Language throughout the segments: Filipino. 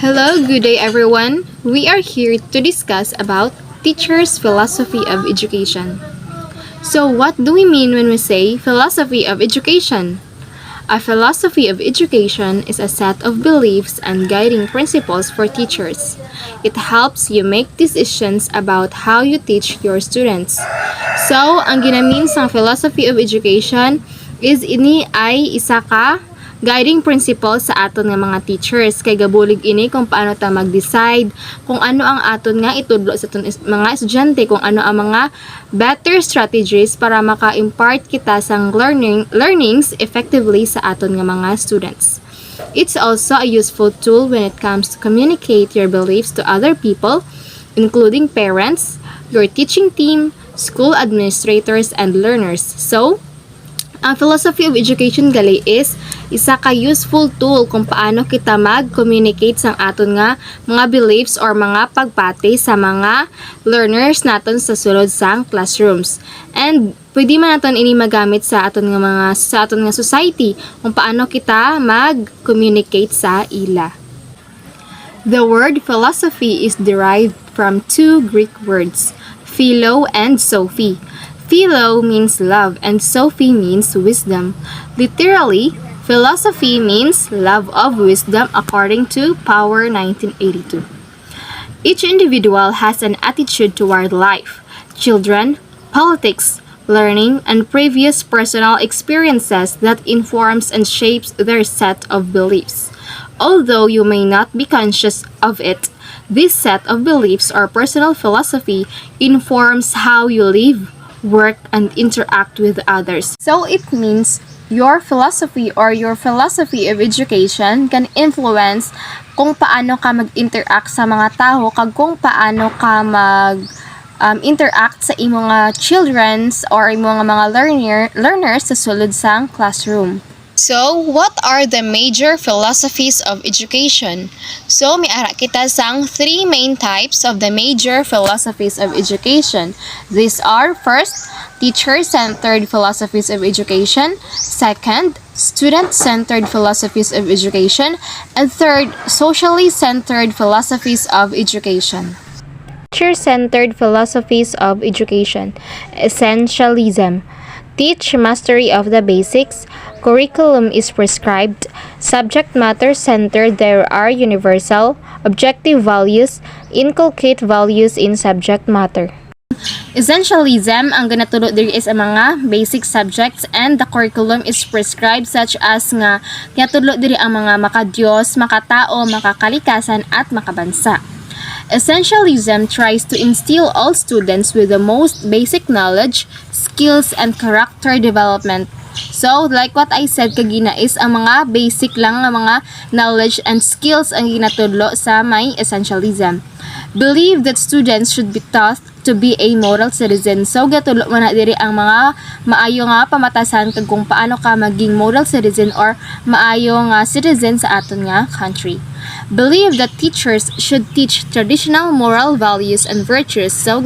Hello, good day everyone. We are here to discuss about teachers' philosophy of education. So, what do we mean when we say philosophy of education? A philosophy of education is a set of beliefs and guiding principles for teachers. It helps you make decisions about how you teach your students. So, ang ginamin sa philosophy of education is ini ay isa ka guiding principle sa aton nga mga teachers kay gabulig ini kung paano ta mag-decide kung ano ang aton nga itudlo sa aton mga estudyante, kung ano ang mga better strategies para maka-impart kita sang learnings effectively sa aton nga mga students. It's also a useful tool when it comes to communicate your beliefs to other people, including parents, your teaching team, school administrators, and learners. So, ang philosophy of education gali is isa ka useful tool kung paano kita mag-communicate sang aton nga mga beliefs or mga pagpati sa mga learners naton sa sulod sang classrooms. And pwede man naton ini magamit sa aton nga society kung paano kita mag-communicate sa ila. The word philosophy is derived from two Greek words, philo and sophy. Philo means love and Sophie means wisdom. Literally, philosophy means love of wisdom according to Power 1982. Each individual has an attitude toward life, children, politics, learning, and previous personal experiences that informs and shapes their set of beliefs. Although you may not be conscious of it, this set of beliefs or personal philosophy informs how you live, work, and interact with others. So it means your philosophy or your philosophy of education can influence kung paano ka mag-interact sa mga tao kag kung paano ka interact sa imong mga childrens or imong mga learners sa sulod sang classroom. So, what are the major philosophies of education? So, miara kita sang three main types of the major philosophies of education. These are first, teacher-centered philosophies of education, second, student-centered philosophies of education, and third, socially centered philosophies of education. Teacher-centered philosophies of education. Essentialism. Teach mastery of the basics. Curriculum is prescribed. Subject matter centered. There are universal, objective values. Inculcate values in subject matter. Essentialism, ang ganatulot diri is ang mga basic subjects and the curriculum is prescribed such as nga ganatulot diri ang mga makadiyos, makatao, makakalikasan at makabansa. Essentialism tries to instill all students with the most basic knowledge, skills, and character development. So, like what I said kagina is ang mga basic lang nga mga knowledge and skills ang ginatudlo sa may essentialism. Believe that students should be taught to be a model citizen. So, gatulo man na diri ang mga maayo nga pamatasan kag kung paano ka maging model citizen or maayo nga citizen sa aton nga country. Believe that teachers should teach traditional moral values and virtues. So,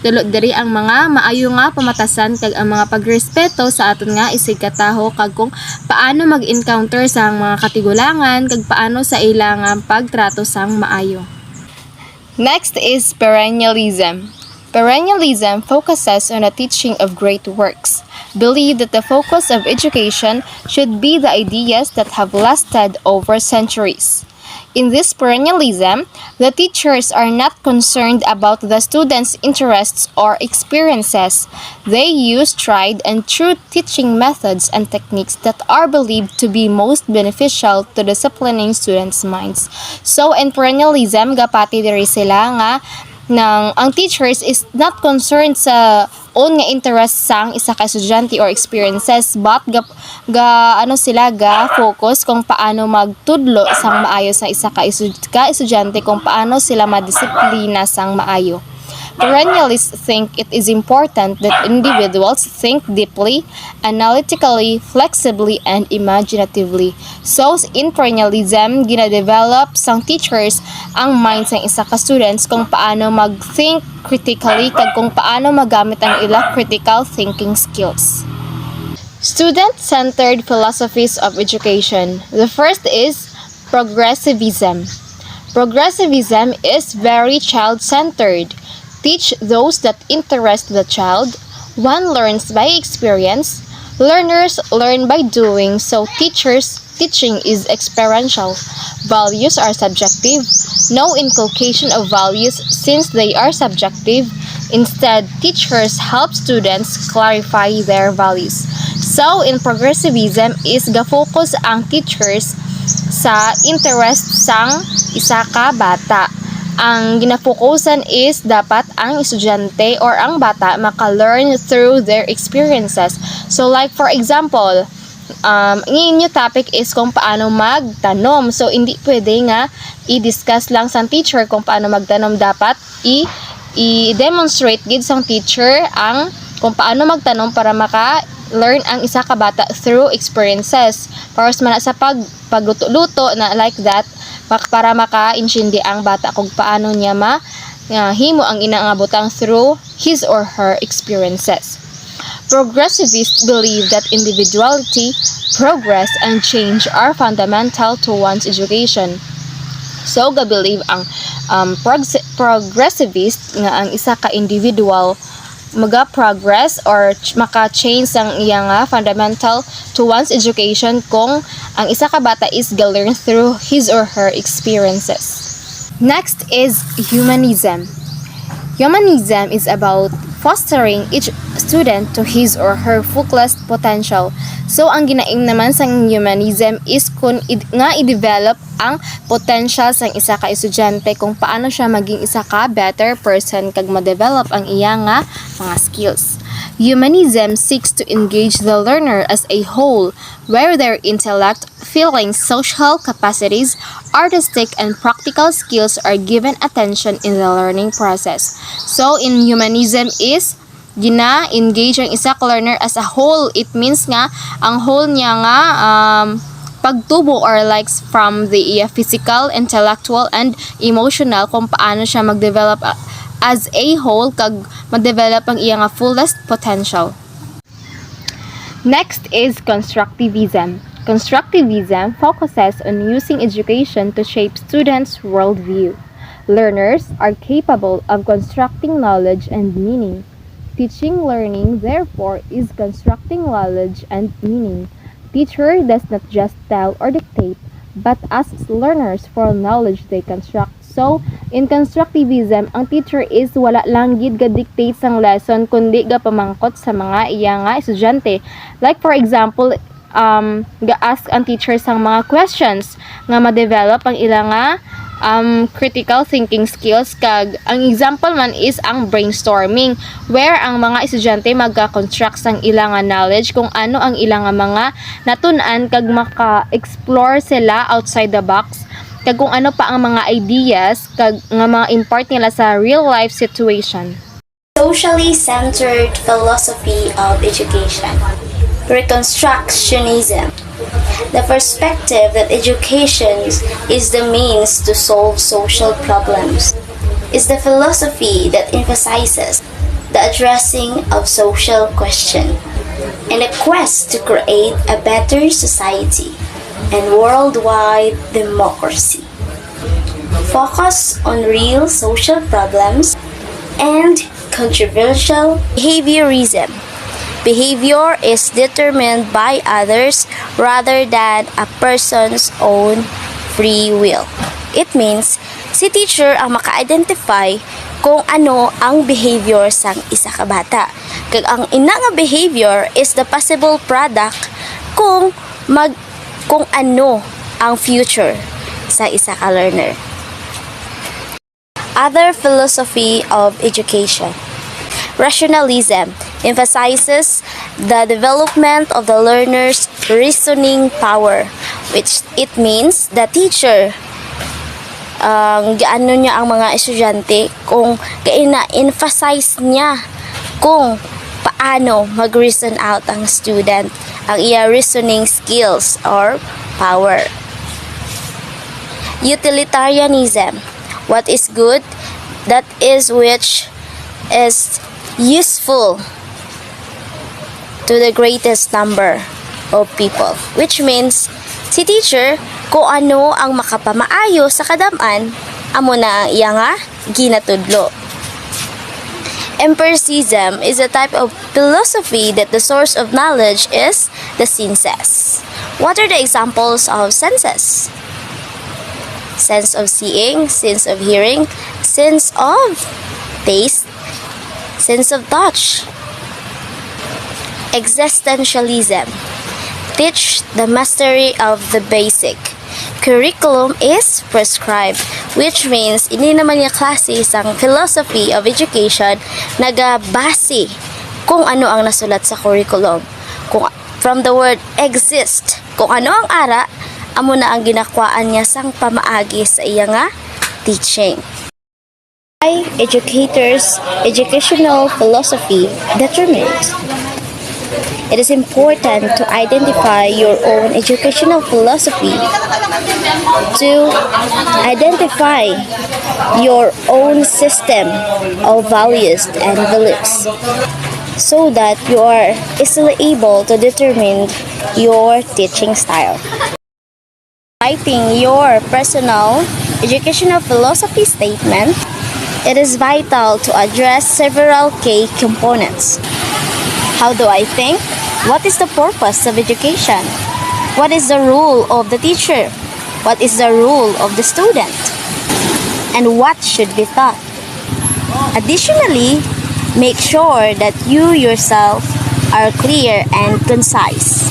tulo diri ang mga maayo nga pamatasan kag ang mga pagrespeto sa aton nga isig kataho kag kung paano mag-encounter sa mga katigulangan kag paano sa ilang pagtrato sang maayo. Next is perennialism. Perennialism focuses on the teaching of great works. Believe that the focus of education should be the ideas that have lasted over centuries. In this perennialism, the teachers are not concerned about the students' interests or experiences. They use tried and true teaching methods and techniques that are believed to be most beneficial to disciplining students' minds. So, in perennialism, gapati diri sila nga ang teachers is not concerned sa own nga interest sang isa ka estudyante or experiences but ga focus kung paano magtudlo sang maayo sa isa ka estudyante kung paano sila madisiplina sang maayo. Perennialists think it is important that individuals think deeply, analytically, flexibly, and imaginatively. So, in perennialism, gina-develop sang teachers ang mind sang isa ka students kung paano mag-think critically kag kung paano magamit ang ilang critical thinking skills. Student-centered philosophies of education. The first is progressivism. Progressivism is very child-centered. Teach those that interest the child. One learns by experience. Learners learn by doing, so teaching is experiential. Values are subjective. No inculcation of values since they are subjective. Instead, teachers help students clarify their values. So, in progressivism is ga-focus ang teachers sa interest sang isa ka bata. Ang ginafokusan is dapat ang estudyante or ang bata maka-learn through their experiences. So like for example, ngayon yung topic is kung paano magtanom. So hindi pwede nga i-discuss lang sa teacher kung paano magtanom. Dapat i-demonstrate gid sang teacher ang kung paano magtanom para maka-learn ang isa ka bata through experiences. Para sa pagluto-luto na like that, para maka-intindi ang bata kung paano niya himo ang inaangabutang through his or her experiences. Progressivists believe that individuality, progress, and change are fundamental to one's education. So, ga-believe ang progressivist nga ang isa ka individual maga-progress or maka-change ang iyang fundamental to one's education kung ang isa ka bata is ga-learn through his or her experiences. Next is humanism. Humanism is about fostering each student to his or her fullest potential. So, ang ginaing naman sa humanism is kung i-develop ang potential sa isa ka estudyante kung paano siya maging isa ka better person kag ma-develop ang iya nga mga skills. Humanism seeks to engage the learner as a whole, where their intellect, feelings, social capacities, artistic and practical skills are given attention in the learning process. So, in humanism is gina-engage ang isa ka learner as a whole. It means nga, ang whole niya nga, pagtubo or like from the physical, intellectual, and emotional kung paano siya mag-develop as a whole kag ma-develop ang iyang fullest potential. Next is constructivism. Constructivism focuses on using education to shape students' worldview. Learners are capable of constructing knowledge and meaning. Teaching learning, therefore, is constructing knowledge and meaning. Teacher does not just tell or dictate, but asks learners for knowledge they construct. So, in constructivism, ang teacher is wala lang gid ga-dictate sang lesson, kundi ga pamangkot sa mga iya nga estudyante. Like for example, ga-ask ang teacher sang mga questions nga ma-develop ang ilang nga critical thinking skills kag ang example man is ang brainstorming where ang mga estudyante magka-construct sang ilang knowledge kung ano ang ilang mga natun-an kag maka-explore sila outside the box kag kung ano pa ang mga ideas kag nga mga impart nila sa real life situation. Socially centered philosophy of education. Reconstructionism. The perspective that education is the means to solve social problems is the philosophy that emphasizes the addressing of social questions and a quest to create a better society and worldwide democracy. Focus on real social problems and controversial behaviorism. Behavior is determined by others rather than a person's own free will. It means, si teacher ang maka-identify kung ano ang behavior sang isa ka bata. Kag ang ina nga behavior is the possible product kung ano ang future sa isa ka learner. Other philosophy of education. Rationalism emphasizes the development of the learner's reasoning power, which it means the teacher gaano niya ang mga estudyante kung emphasize niya kung paano mag-reason out ang student ang iya reasoning skills or power. Utilitarianism, what is good, that is which is useful to the greatest number of people, which means si teacher Kung ano ang makapamaayo sa kadam-an, amo na ang iya nga ginatudlo. Empiricism is a type of philosophy that the source of knowledge is the senses. What are the examples of senses? Sense of seeing, sense of hearing, sense of taste, sense of touch. Existentialism. Teach the mastery of the basic. Curriculum is prescribed, which means hindi naman yung klase isang philosophy of education nagabase kung ano ang nasulat sa curriculum. Kung, from the word exist, kung ano ang ara, amo na ang ginakwaan niya sang pamaagi sa iya nga teaching. By educators, educational philosophy determines. It is important to identify your own educational philosophy, to identify your own system of values and beliefs, so that you are easily able to determine your teaching style. Writing your personal educational philosophy statement, it is vital to address several key components. How do I think? What is the purpose of education? What is the role of the teacher? What is the role of the student? And what should be taught? Additionally, make sure that you yourself are clear and concise.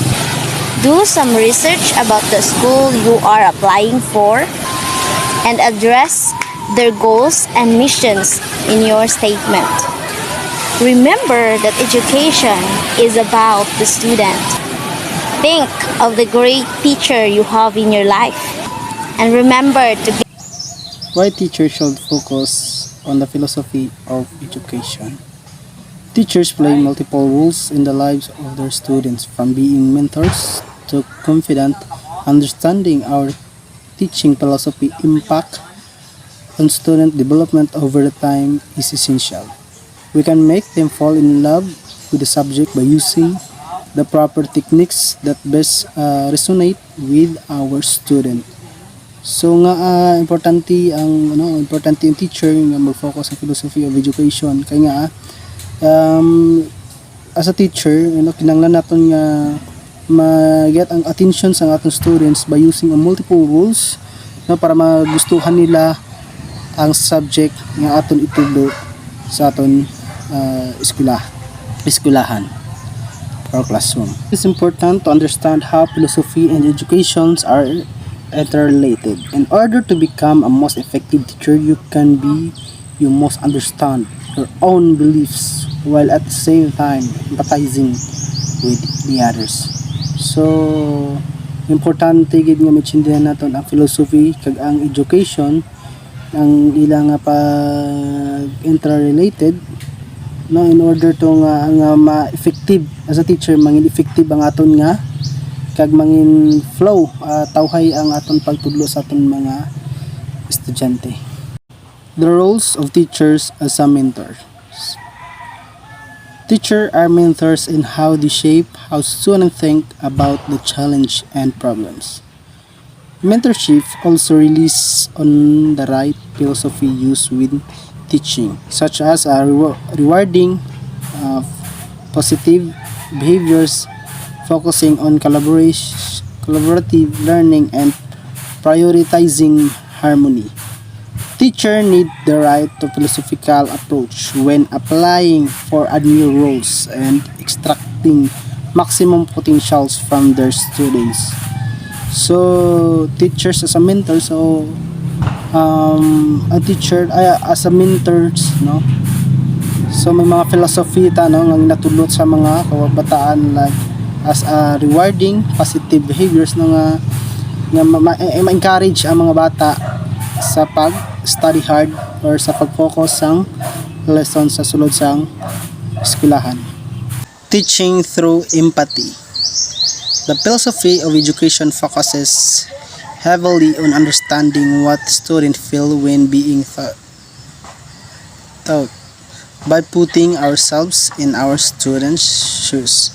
Do some research about the school you are applying for and address their goals and missions in your statement. Remember that education is about the student. Think of the great teacher you have in your life and remember to be. Why teachers should focus on the philosophy of education? Teachers play multiple roles in the lives of their students, from being mentors to confident. Understanding our teaching philosophy impact on student development over the time is essential. We can make them fall in love with the subject by using the proper techniques that best resonate with our student. So nga importante yung teacher nga mag-focus sa philosophy of education kay nga as a teacher kinahanglan naton nga ma-get ang attention sa atong students by using multiple rules para magustuhan nila ang subject nga aton itudlo sa aton eskwelahan or classroom. It's important to understand how philosophy and educations are interrelated. In order to become a most effective teacher, you must understand your own beliefs while at the same time empathizing with the others. So, importante gid nga maintindihan naton ang philosophy kag ang education ang ilang pag interrelated in order to nga ma-effective as a teacher, mangin effective ang aton nga kag mangin flow tawhay ang aton pagtudlo sa aton mga estudyante. The roles of teachers as a mentor. Teachers are mentors in how they shape how students think about the challenge and problems. Mentorship also relies on the right philosophy used with teaching, such as rewarding positive behaviors, focusing on collaborative learning, and prioritizing harmony. Teachers need the right to philosophical approach when applying for new roles and extracting maximum potentials from their students. So, teachers as a mentor, a teacher as a mentors, so may mga philosophy nga natulot sa mga kabataan, like as a rewarding positive behaviors nga ma-encourage ang mga bata sa pag-study hard or sa pag-focus sang lesson sa sulod sang eskwelahan. Teaching through empathy. The philosophy of education focuses heavily on understanding what students feel when being taught. By putting ourselves in our students' shoes,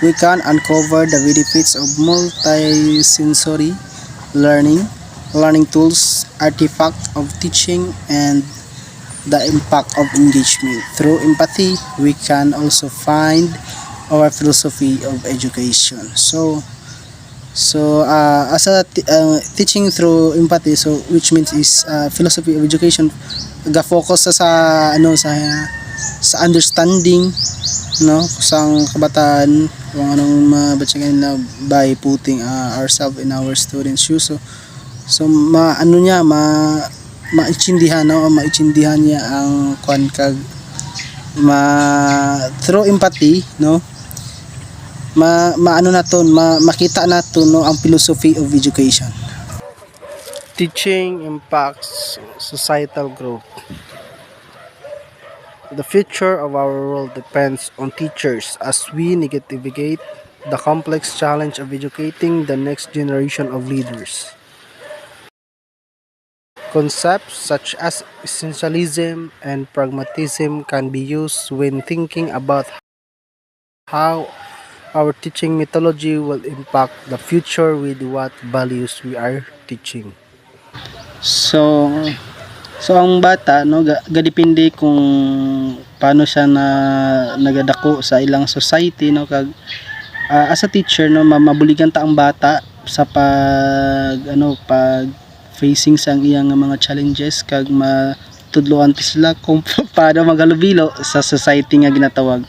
we can uncover the benefits of multisensory learning tools, artifact of teaching, and the impact of engagement. Through empathy, we can also find our philosophy of education. As a teaching through empathy, so which means is philosophy of education, ga-focus sa understanding, no, kusang kabataan kung anong mabatsagan na by putting ourselves in our students' shoes. So maano niya maintindihan, no, maintindihan niya ang kwan kag through empathy, no, maano naton makita naton, no, ang philosophy of education. Teaching impacts societal growth. The future of our world depends on teachers as we navigate the complex challenge of educating the next generation of leaders. Concepts such as essentialism and pragmatism can be used when thinking about how our teaching methodology will impact the future with what values we are teaching. So ang bata, no, gadepende kung paano siya nagadako sa ilang society, no, kag as a teacher, no, mabuligan ta ang bata sa pag facing sang iyang mga challenges, kag matudloan ta sila kung paano magalubilo sa society nga ginatawag.